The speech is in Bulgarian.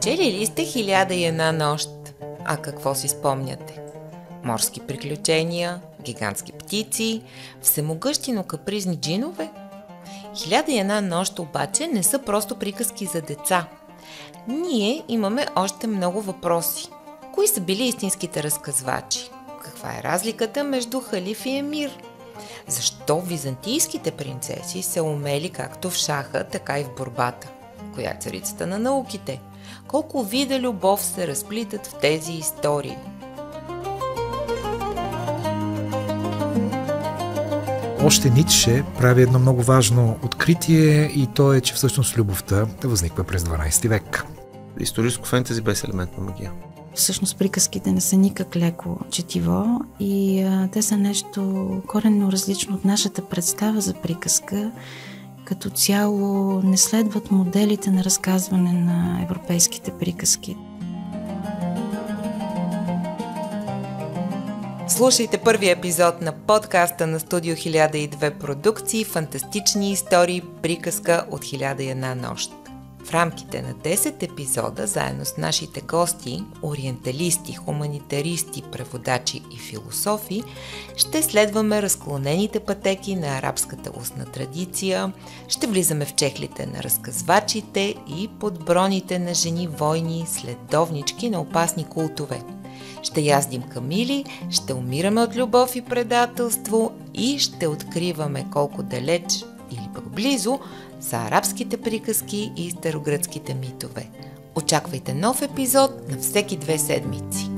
Чели ли сте 1001 нощ? А какво си спомняте? Морски приключения, гигантски птици, всемогъщи, но капризни джинове? 1001 нощ обаче не са просто приказки за деца. Ние имаме още много въпроси. Кои са били истинските разказвачи? Каква е разликата между халиф и емир? Защо византийските принцеси се умели както в шаха, така и в борбата? Коя е царицата на науките? Колко вида любов се разплитат в тези истории? Още Ницше прави едно много важно откритие и то е, че всъщност любовта възниква през 12 век. Историческо фентези без елемент на магия. Всъщност приказките не са никак леко четиво и те са нещо коренно различно от нашата представа за приказка. Като цяло не следват моделите на разказване на европейските приказки. Слушайте първия епизод на подкаста на Студио 1002 продукции "Фантастични истории. Приказка от 1001 нощ". В рамките на 10 епизода, заедно с нашите гости, ориенталисти, хуманитаристи, преводачи и философи, ще следваме разклонените пътеки на арабската устна традиция, ще влизаме в чехлите на разказвачите и под броните на жени войни, следовнички на опасни култове. Ще яздим камили, ще умираме от любов и предателство и ще откриваме колко далеч или пък близо са арабските приказки и старогръцките митове. Очаквайте нов епизод на всеки 2 седмици.